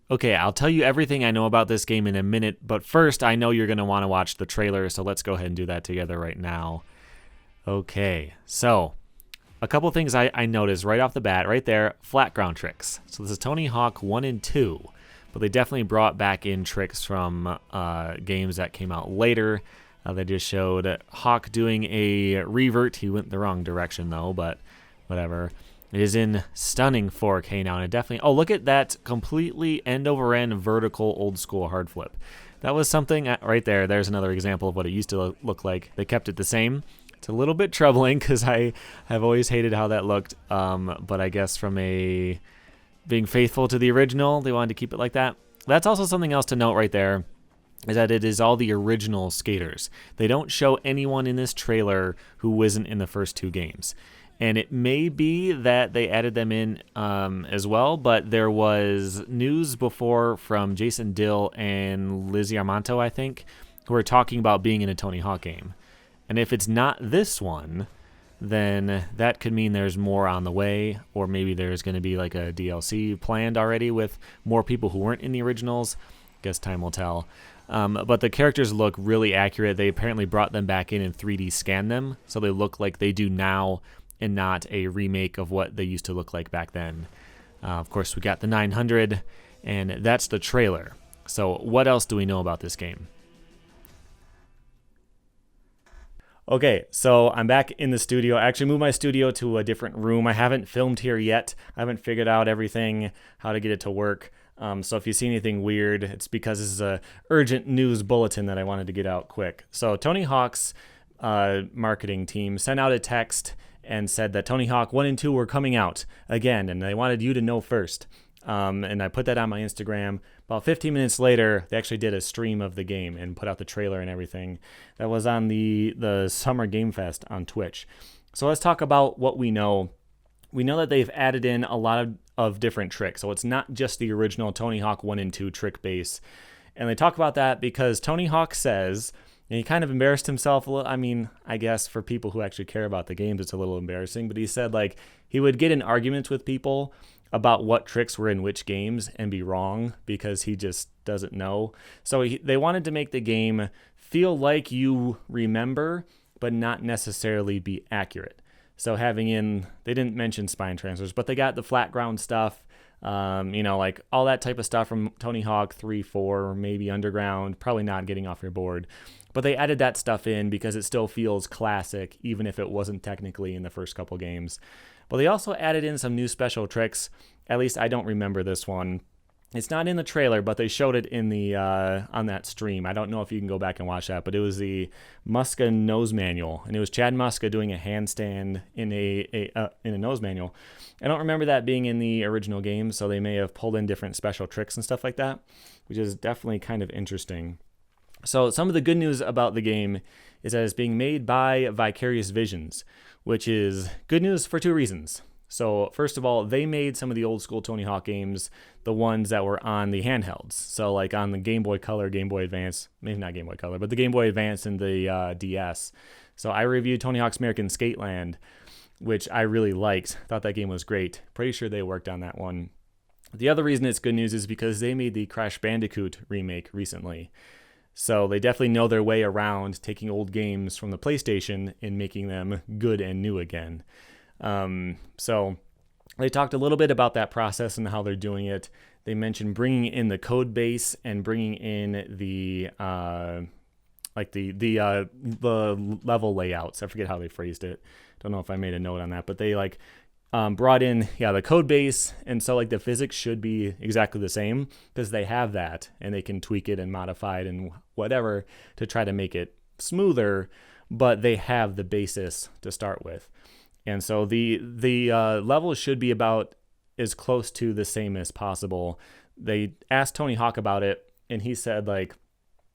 Okay, I'll tell you everything I know about this game in a minute, but first I know you're going to want to watch the trailer, so let's go ahead and do that together right now. Okay, so a couple things I noticed right off the bat, right there, flat ground tricks. So this is Tony Hawk 1 and 2, but they definitely brought back in tricks from games that came out later. They just showed Hawk doing a revert. He went the wrong direction though, but whatever. It is in stunning 4K now, and it definitely... Oh, look at that completely end-over-end vertical old-school hard flip. That was something right there. There's another example of what it used to look like. They kept it the same. It's a little bit troubling because I have always hated how that looked, but I guess from a being faithful to the original, they wanted to keep it like that. That's also something else to note right there, is that it is all the original skaters. They don't show anyone in this trailer who wasn't in the first two games. And it may be that they added them in as well, but there was news before from Jason Dill and Lizzie Armanto, I think, who were talking about being in a Tony Hawk game. And if it's not this one, then that could mean there's more on the way, or maybe there's going to be like a DLC planned already with more people who weren't in the originals. Guess time will tell. But the characters look really accurate. They apparently brought them back in and 3D scanned them, so they look like they do now, and not a remake of what they used to look like back then. Of course, we got the 900, and that's the trailer. So what else do we know about this game? Okay, so I'm back in the studio. I actually moved my studio to a different room. I haven't filmed here yet. I haven't figured out everything, how to get it to work. So if you see anything weird, it's because this is a urgent news bulletin that I wanted to get out quick. So Tony Hawk's marketing team sent out a text and said that Tony Hawk 1 and 2 were coming out again, and they wanted you to know first. And I put that on my Instagram. About 15 minutes later, they actually did a stream of the game and put out the trailer and everything. That was on the Summer Game Fest on Twitch. So let's talk about what we know. We know that they've added in a lot of different tricks. So it's not just the original Tony Hawk 1 and 2 trick base. And they talk about that because Tony Hawk says... And he kind of embarrassed himself a little. I mean, I guess for people who actually care about the games, it's a little embarrassing. But he said, like, he would get in arguments with people about what tricks were in which games and be wrong because he just doesn't know. So they wanted to make the game feel like you remember, but not necessarily be accurate. So having in, they didn't mention spine transfers, but they got the flat ground stuff. Like all that type of stuff from Tony Hawk 3, 4, maybe Underground, probably not getting off your board. But they added that stuff in because it still feels classic, even if it wasn't technically in the first couple games. But they also added in some new special tricks. At least I don't remember this one. It's not in the trailer, but they showed it in the on that stream. I don't know if you can go back and watch that, but it was the Muska nose manual, and it was Chad Muska doing a handstand in a nose manual. I don't remember that being in the original game, so they may have pulled in different special tricks and stuff like that, which is definitely kind of interesting. So some of the good news about the game is that it's being made by Vicarious Visions, which is good news for two reasons. So first of all, they made some of the old school Tony Hawk games, the ones that were on the handhelds. So like on the Game Boy Color, Game Boy Advance, maybe not Game Boy Color, but the Game Boy Advance and the DS. So I reviewed Tony Hawk's American Skateland, which I really liked. Thought that game was great. Pretty sure they worked on that one. The other reason it's good news is because they made the Crash Bandicoot remake recently. So they definitely know their way around taking old games from the PlayStation and making them good and new again. So they talked a little bit about that process and how they're doing it. They mentioned bringing in the code base and bringing in the level layouts. I forget how they phrased it. Don't know if I made a note on that, but they brought in the code base, and so like the physics should be exactly the same because they have that and they can tweak it and modify it and whatever to try to make it smoother, but they have the basis to start with. And so the levels should be about as close to the same as possible. They asked Tony Hawk about it, and he said,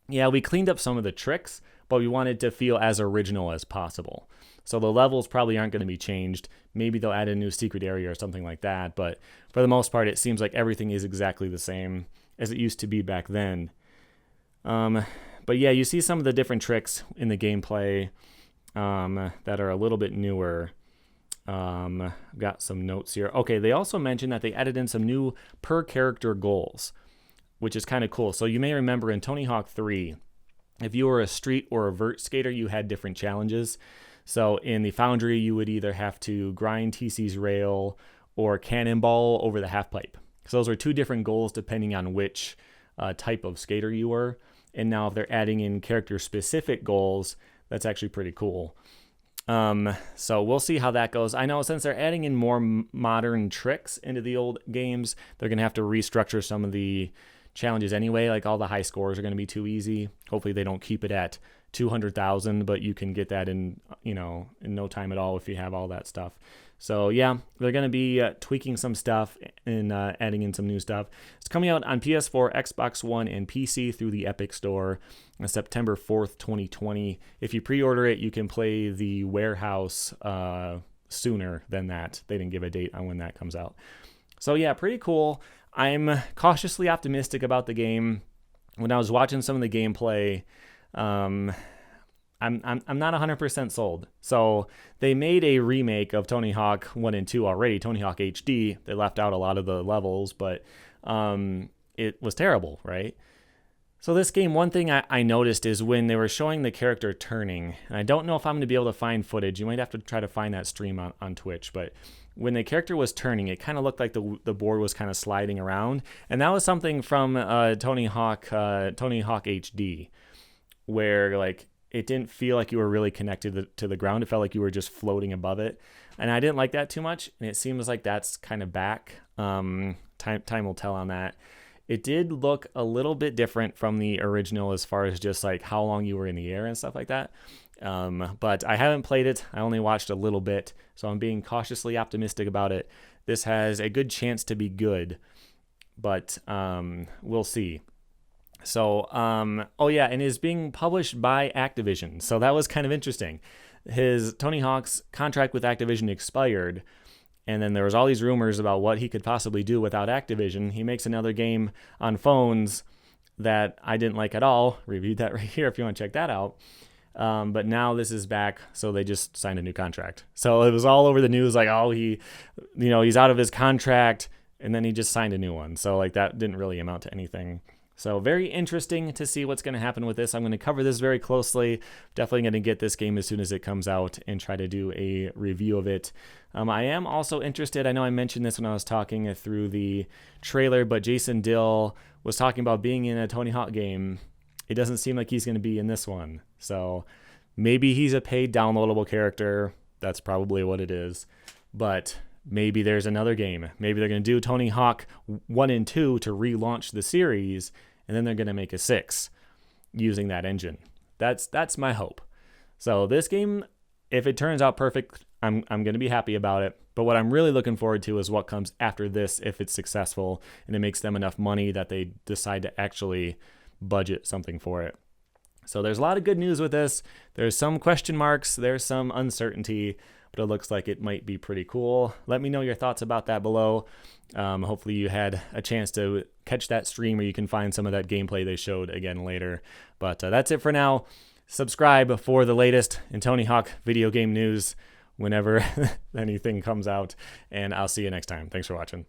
we cleaned up some of the tricks, but we wanted to feel as original as possible. So the levels probably aren't going to be changed. Maybe they'll add a new secret area or something like that, but for the most part, it seems like everything is exactly the same as it used to be back then. But yeah, you see some of the different tricks in the gameplay that are a little bit newer. Got some notes here. Okay, they also mentioned that they added in some new per character goals. which is kind of cool. So you may remember in Tony Hawk 3, if you were a street or a vert skater, you had different challenges. So in the Foundry, you would either have to grind TC's rail or cannonball over the half pipe. So those are two different goals depending on which type of skater you were. And now if they're adding in character-specific goals, that's actually pretty cool. So we'll see how that goes. I know since they're adding in more modern tricks into the old games, they're going to have to restructure some of the challenges anyway. Like all the high scores are going to be too easy. Hopefully they don't keep it at 200,000, but you can get that in no time at all if you have all that stuff. So yeah, they're going to be tweaking some stuff and adding in some new stuff. It's coming out on PS4, Xbox One, and PC through the Epic Store on September 4th, 2020. If you pre-order it, you can play the warehouse sooner than that. They didn't give a date on when that comes out. So yeah, pretty cool. I'm cautiously optimistic about the game. When I was watching some of the gameplay, I'm not 100% sold. So they made a remake of Tony Hawk 1 and 2 already, Tony Hawk HD. They left out a lot of the levels, but it was terrible, right? So this game, one thing I noticed is when they were showing the character turning, and I don't know if I'm going to be able to find footage. You might have to try to find that stream on Twitch, but when the character was turning, it kind of looked like the board was kind of sliding around. And that was something from Tony Hawk HD, where like it didn't feel like you were really connected to the ground. It felt like you were just floating above it. And I didn't like that too much. And it seems like that's kind of back. Time will tell on that. It did look a little bit different from the original as far as just like how long you were in the air and stuff like that. But I haven't played it. I only watched a little bit. So I'm being cautiously optimistic about it. This has a good chance to be good. But we'll see. So, oh yeah, and is being published by Activision. So that was kind of interesting. His Tony Hawk's contract with Activision expired, and then there was all these rumors about what he could possibly do without Activision. He makes another game on phones that I didn't like at all. Reviewed that right here if you want to check that out. But now this is back, so they just signed a new contract. So it was all over the news, like, oh, he's out of his contract, and then he just signed a new one. So like that didn't really amount to anything. So very interesting to see what's going to happen with this. I'm going to cover this very closely. Definitely going to get this game as soon as it comes out and try to do a review of it. I am also interested. I know I mentioned this when I was talking through the trailer, but Jason Dill was talking about being in a Tony Hawk game. It doesn't seem like he's going to be in this one. So maybe he's a paid downloadable character. That's probably what it is. But maybe there's another game. Maybe they're going to do Tony Hawk 1 and 2 to relaunch the series, and then they're going to make a 6 using that engine. That's my hope. So this game, if it turns out perfect, I'm going to be happy about it. But what I'm really looking forward to is what comes after this if it's successful and it makes them enough money that they decide to actually budget something for it. So there's a lot of good news with this. There's some question marks. There's some uncertainty. But it looks like it might be pretty cool. Let me know your thoughts about that below. Hopefully you had a chance to catch that stream where you can find some of that gameplay they showed again later. But that's it for now. Subscribe for the latest in Tony Hawk video game news whenever anything comes out. And I'll see you next time. Thanks for watching.